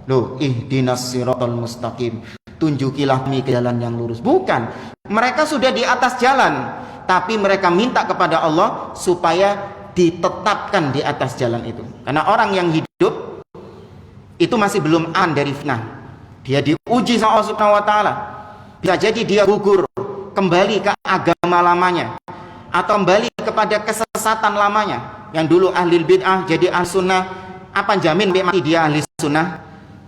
Loh, ihdinas siratal mustaqim, tunjukilah kami ke jalan yang lurus. Bukan, mereka sudah di atas jalan, tapi mereka minta kepada Allah supaya ditetapkan di atas jalan itu. Karena orang yang hidup itu masih belum aman dari fitnah. Dia diuji sama Allah Subhanahu wa taala. Bisa jadi dia gugur kembali ke agama lamanya, atau kembali kepada kesesatan lamanya. Yang dulu ahli bid'ah jadi ahli sunnah, apa jamin mati dia ahli sunnah?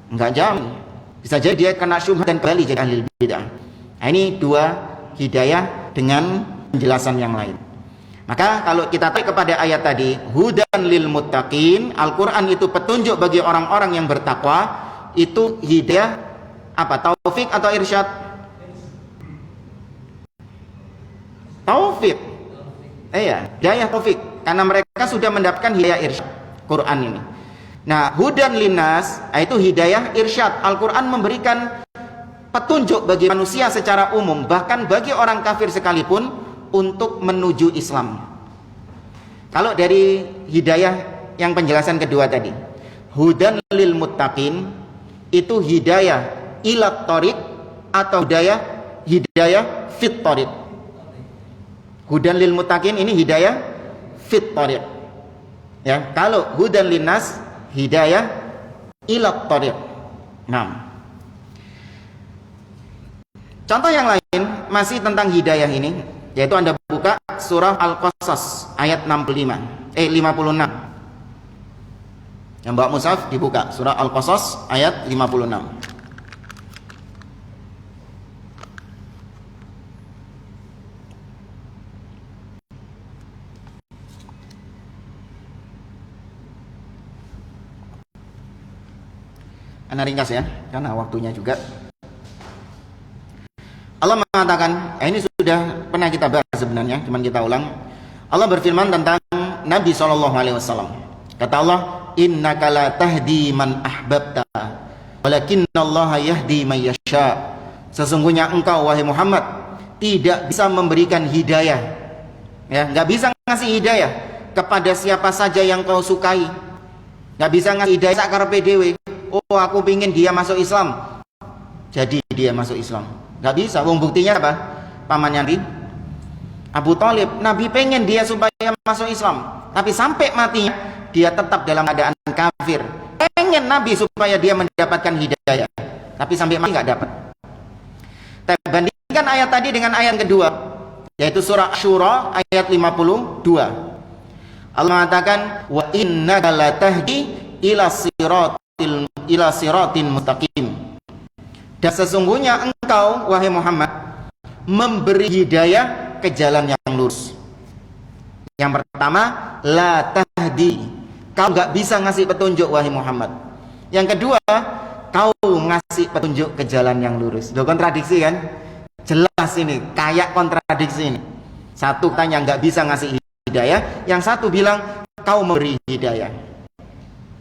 Enggak jamin. Bisa jadi dia kena syubhat dan kembali jadi ahli bid'ah. Nah, ini dua hidayah dengan penjelasan yang lain. Maka kalau kita tarik kepada ayat tadi, hudan lil muttaqin, Al-Quran itu petunjuk bagi orang-orang yang bertakwa, itu hidayah apa? Taufik atau irsyad? Taufik. Iya, hidayah taufik, karena mereka sudah mendapatkan hidayah irsyad Quran ini. Nah, hudan linnas itu hidayah irsyad. Al-Quran memberikan petunjuk bagi manusia secara umum, bahkan bagi orang kafir sekalipun, untuk menuju Islam. Kalau dari hidayah yang penjelasan kedua tadi, hudan lil muttaqin, itu hidayah ila thoriq atau hidayah fit thoriq. Hudan lil muttaqin ini hidayah fit thoriq. Ya, kalau hudan linnas hidayah ila thoriq. Nah, contoh yang lain masih tentang hidayah ini, yaitu Anda buka surah Al-Qasas ayat 56. Yang bawa mushaf dibuka surah Al-Qasas ayat 56. Anda ringkas ya, karena waktunya juga. Allah mengatakan, ini sudah pernah kita bahas sebenarnya, cuman kita ulang. Allah berfirman tentang Nabi SAW. Kata Allah, innaka la tahdi man ahbabta, walakinnallaha yahdi man yasha. Sesungguhnya engkau wahai Muhammad tidak bisa memberikan hidayah, ya, nggak bisa ngasih hidayah kepada siapa saja yang kau sukai. Nggak bisa ngasih hidayah sakar PDW. Oh, aku pingin dia masuk Islam, jadi dia masuk Islam. Nggak bisa. Wong buktinya apa? Pamannya Nabi Abu Thalib, Nabi pengen dia supaya masuk Islam, tapi sampai matinya dia tetap dalam keadaan kafir. Pengen Nabi supaya dia mendapatkan hidayah, tapi sampai mati nggak dapat. Kita bandingkan ayat tadi dengan ayat kedua, yaitu surah Asy-Syura ayat 52. Allah mengatakan, wa innaka latahdi ila siratin mustaqim. Dan sesungguhnya engkau wahai Muhammad memberi hidayah ke jalan yang lurus. Yang pertama, la tahdi, kau nggak bisa ngasih petunjuk wahai Muhammad. Yang kedua, kau ngasih petunjuk ke jalan yang lurus. Loh, kontradiksi kan? Jelas ini, kayak kontradiksi ini. Satu tanya nggak bisa ngasih hidayah, yang satu bilang kau memberi hidayah.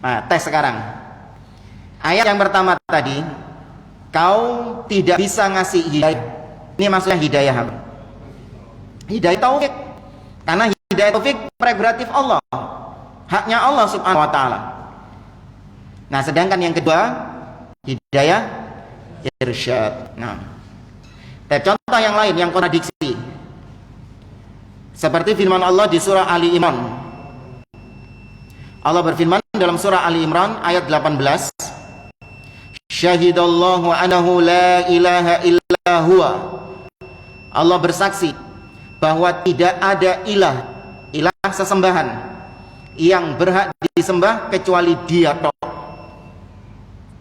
Nah, tes sekarang. Ayat yang pertama tadi, kau tidak bisa ngasih hidayah. Ini maksudnya hidayah apa? Hidayah taufik. Karena hidayah taufik prerogatif Allah, haknya Allah subhanahu wa ta'ala. Nah, sedangkan yang kedua, hidayah irsyad. Nah, contoh yang lain yang kontradiksi, seperti firman Allah di surah Ali Imran. Allah berfirman dalam surah Ali Imran ayat 18, syahidallahu annahu la ilaha illa huwa. Allah bersaksi bahwa tidak ada ilah sesembahan yang berhak disembah kecuali Dia tok.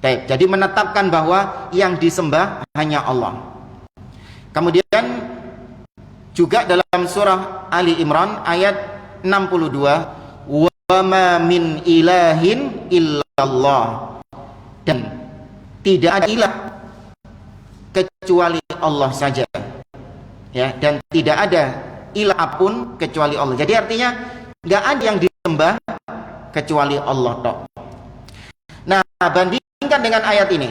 Jadi menetapkan bahwa yang disembah hanya Allah. Kemudian juga dalam surah Ali Imran ayat 62, wa ma min ilahin illallah, dan tidak ada ilah kecuali Allah saja, ya, dan tidak ada ilah apun kecuali Allah. Jadi artinya nggak ada yang disembah kecuali Allah tok. Nah, bandingkan dengan ayat ini,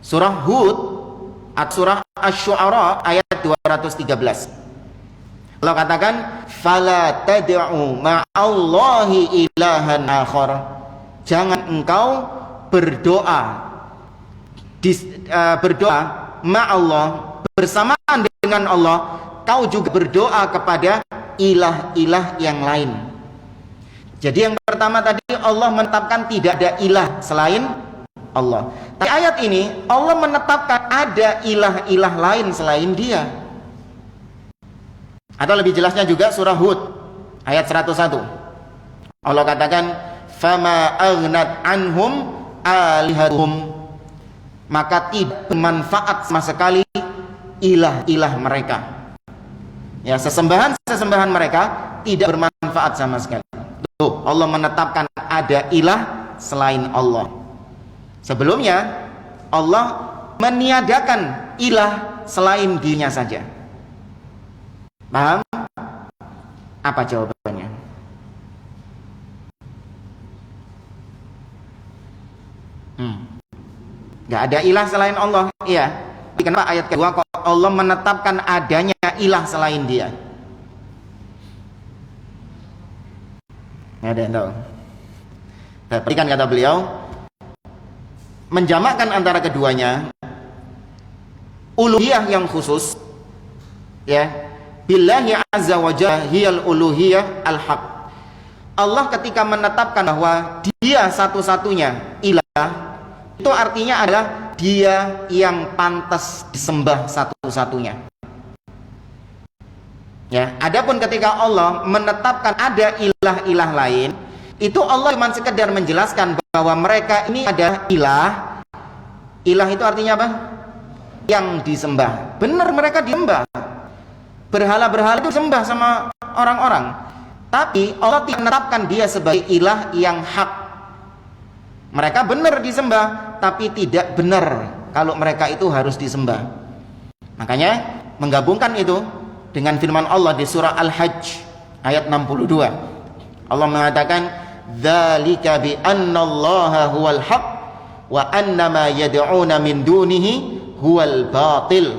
surah Hud atau surah Asy-Syu'ara ayat 213. Allah katakan, fala tad'u ma'allahi ilahan akhar. Jangan engkau berdoa ma'allah, bersamaan dengan Allah, kau juga berdoa kepada ilah-ilah yang lain. Jadi yang pertama tadi Allah menetapkan tidak ada ilah selain Allah. Tapi ayat ini Allah menetapkan ada ilah-ilah lain selain Dia. Atau lebih jelasnya juga surah Hud ayat 101. Allah katakan, fama aghnat anhum alihatuhum, maka tidak bermanfaat sama sekali ilah-ilah mereka. Ya, sesembahan mereka tidak bermanfaat sama sekali. Tuh, Allah menetapkan ada ilah selain Allah. Sebelumnya Allah meniadakan ilah selain Dirinya saja. Paham? Apa jawabannya? Gak ada ilah selain Allah. Iya. Kenapa ayat kedua kok Allah menetapkan adanya ilah selain Dia? Nggak ada yang tahu. Berikan kata beliau, menjamakkan antara keduanya, uluhiyah yang khusus, ya, billahi azza wa jalla hiyal uluhiyah al-haq. Allah ketika menetapkan bahwa Dia satu-satunya ilah, itu artinya adalah Dia yang pantas disembah satu-satunya. Ya, adapun ketika Allah menetapkan ada ilah-ilah lain, itu Allah cuma sekedar menjelaskan bahwa mereka ini ada ilah. Ilah itu artinya apa? Yang disembah. Benar, mereka disembah. Berhala-berhala itu disembah sama orang-orang. Tapi Allah tidak menetapkan Dia sebagai ilah yang hak. Mereka benar disembah, tapi tidak benar kalau mereka itu harus disembah. Makanya menggabungkan itu dengan firman Allah di surah Al-Hajj ayat 62. Allah mengatakan, "Dzalika bi annallaha huwal haq wa annama yad'una min dunihi huwal batil."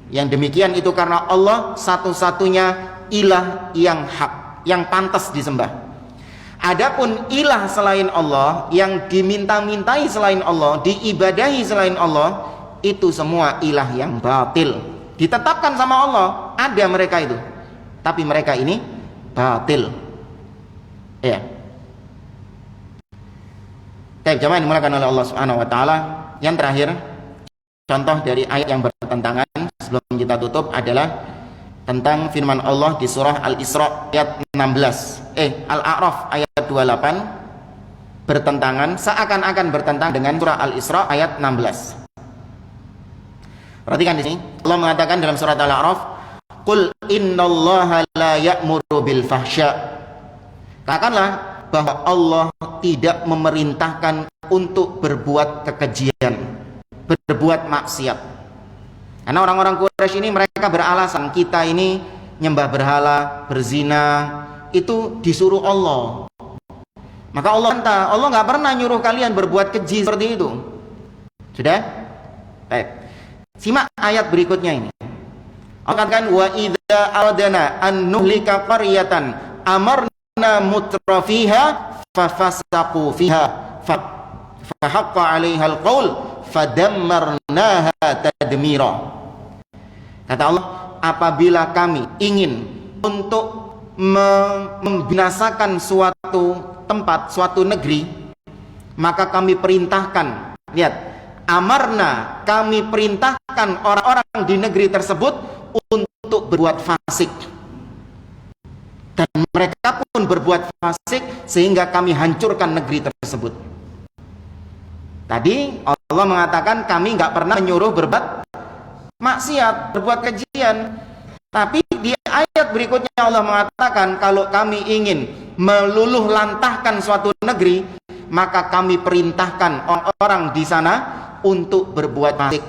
Yang demikian itu karena Allah satu-satunya ilah yang hak, yang pantas disembah. Adapun ilah selain Allah, yang diminta-mintai selain Allah, diibadahi selain Allah, itu semua ilah yang batil. Ditetapkan sama Allah, ada mereka itu, tapi mereka ini batil. Ya. Baik, jemaah yang dimuliakan oleh Allah Subhanahu wa taala, yang terakhir contoh dari ayat yang bertentangan sebelum kita tutup adalah tentang firman Allah di surah Al-Isra ayat 16. Al-A'raf ayat 28 bertentangan, seakan-akan bertentangan dengan surah Al-Isra ayat 16. Perhatikan di sini, Allah mengatakan dalam surat Al-A'raf, "Qul innallaha la ya'muru bil fahsya." Katakanlah bahwa Allah tidak memerintahkan untuk berbuat kekejian, berbuat maksiat. Karena orang-orang Quraisy ini mereka beralasan kita ini nyembah berhala, berzina, itu disuruh Allah. Maka Allah nggak pernah nyuruh kalian berbuat keji seperti itu. Sudah? Baik. Simak ayat berikutnya ini. Allah katakan, "Wa idza aradna an nuhlika qaryatan amarna mutrafiha fafasaqu fiha fa haqqa 'alaiha al-qaul fadammarnaha tadmira." Kata Allah, apabila kami ingin untuk membinasakan suatu tempat, suatu negeri, maka kami perintahkan, lihat, amarna, kami perintahkan orang-orang di negeri tersebut untuk berbuat fasik, dan mereka pun berbuat fasik sehingga kami hancurkan negeri tersebut. Tadi Allah mengatakan kami nggak pernah menyuruh berbuat maksiat, berbuat kejian. Tapi di ayat berikutnya Allah mengatakan kalau kami ingin meluluh lantahkan suatu negeri, maka kami perintahkan orang-orang di sana untuk berbuat fasik.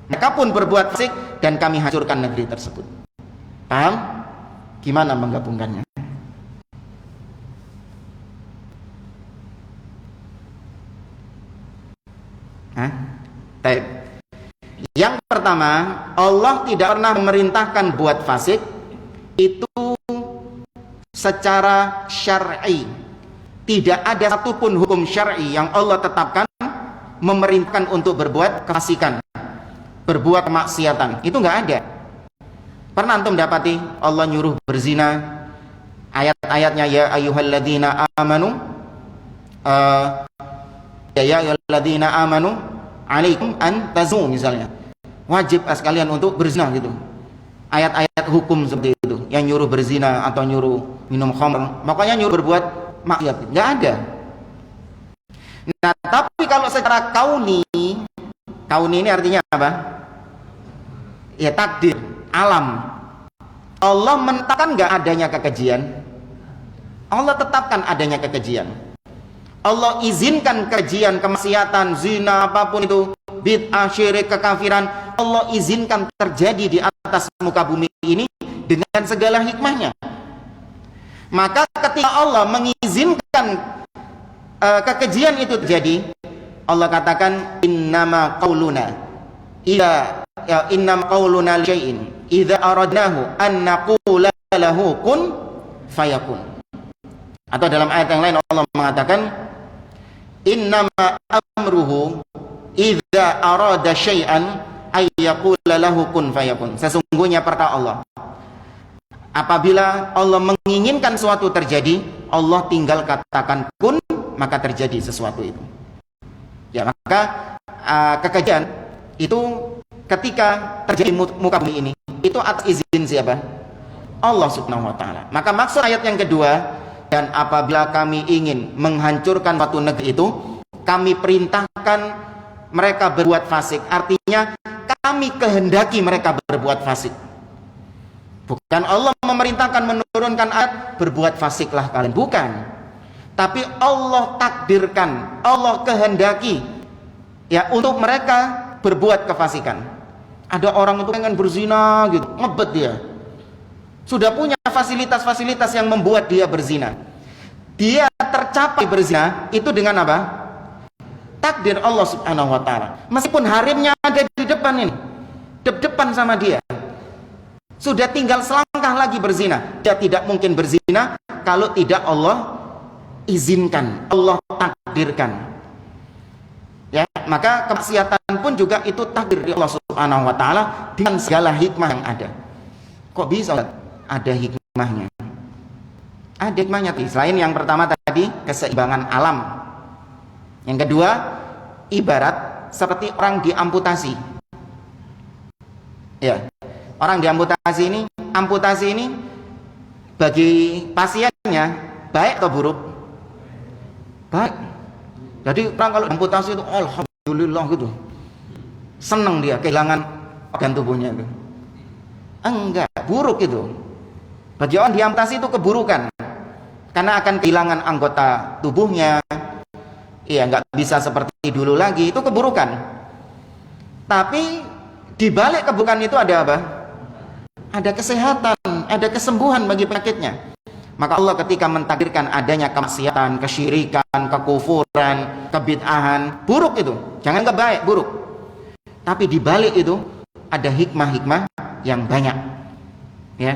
Mereka pun berbuat fasik dan kami hancurkan negeri tersebut. Paham? Gimana menggabungkannya? Baik. Yang pertama, Allah tidak pernah memerintahkan buat fasik itu secara syar'i. Tidak ada satupun hukum syar'i yang Allah tetapkan memerintahkan untuk berbuat kefasikan, berbuat kemaksiatan. Itu nggak ada. Pernah antum dapati Allah nyuruh berzina? Ayat-ayatnya ya ayyuhalladzina amanu ya ayyuhalladzina amanu alaikum an tazu, misalnya wajib sekalian untuk berzina gitu. Ayat-ayat hukum seperti itu yang nyuruh berzina atau nyuruh minum khamr, makanya nyuruh berbuat maksiat, nggak ada. Nah, tapi kalau secara kauni ini artinya apa? Ya takdir, alam. Allah menetapkan nggak adanya kekejian? Allah tetapkan adanya kekejian. Allah izinkan kekejian, kemaksiatan, zina, apapun itu, bid'ah, syirik, kekafiran, Allah izinkan terjadi di atas muka bumi ini dengan segala hikmahnya. Maka ketika Allah mengizinkan kekejian itu terjadi, Allah katakan innama qauluna idza ya innam qauluna li syai'in idza aradnahu an naqula lahu kun fayakun. Atau dalam ayat yang lain Allah mengatakan innama amruhu idza arada syai'an ay yaqula lahu kun fayakun. Sesungguhnya perkara Allah, apabila Allah menginginkan sesuatu terjadi, Allah tinggal katakan kun, maka terjadi sesuatu itu. Ya, maka kekejadian itu ketika terjadi muka bumi ini, itu atas izin siapa? Allah Subhanahu wa taala. Maka maksud ayat yang kedua, dan apabila kami ingin menghancurkan suatu negeri itu, kami perintahkan mereka berbuat fasik. Artinya kami kehendaki mereka berbuat fasik. Bukan Allah memerintahkan menurunkan ayat berbuat fasiklah kalian, bukan. Tapi Allah takdirkan, Allah kehendaki ya untuk mereka berbuat kefasikan. Ada orang itu pengen berzina gitu, ngebet dia. Sudah punya fasilitas-fasilitas yang membuat dia berzina. Dia tercapai berzina itu dengan apa? Takdir Allah Subhanahu wa taala. Meskipun harimnya ada di depan ini, depan sama dia. Sudah tinggal selangkah lagi berzina. Dia tidak mungkin berzina kalau tidak Allah izinkan, Allah takdirkan. Ya, maka kemaksiatan pun juga itu takdir dari Allah Subhanahu wa taala dengan segala hikmah yang ada. Kok bisa? Ada hikmahnya. Ada hikmahnya. Selain yang pertama tadi keseimbangan alam. Yang kedua, ibarat seperti orang diamputasi. Ya. Orang diamputasi ini bagi pasiennya baik atau buruk? Baik. Jadi orang kalau amputasi itu alhamdulillah gitu, senang dia kehilangan organ tubuhnya itu. Enggak, buruk itu. Bagi orang diamputasi itu keburukan, karena akan kehilangan anggota tubuhnya. Iya, enggak bisa seperti dulu lagi, itu keburukan. Tapi di balik keburukan itu ada apa? Ada kesehatan, ada kesembuhan bagi penyakitnya. Maka Allah ketika mentakdirkan adanya kemaksiatan, kesyirikan, kekufuran, kebid'ahan, buruk itu. Jangan kebaik, buruk. Tapi di balik itu ada hikmah-hikmah yang banyak. Ya.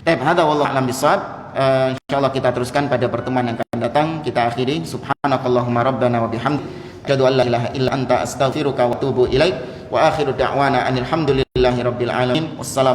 Baik, hadza wallahu a'lam bissawab. Insyaallah kita teruskan pada pertemuan yang akan datang. Kita akhiri subhanakallahumma rabbana wa bihamdika asyhadu an la ilaha illa anta astaghfiruka wa atubu ilaik. Wa akhiru da'wana anil hamdulillahi rabbil alamin. Wassalamu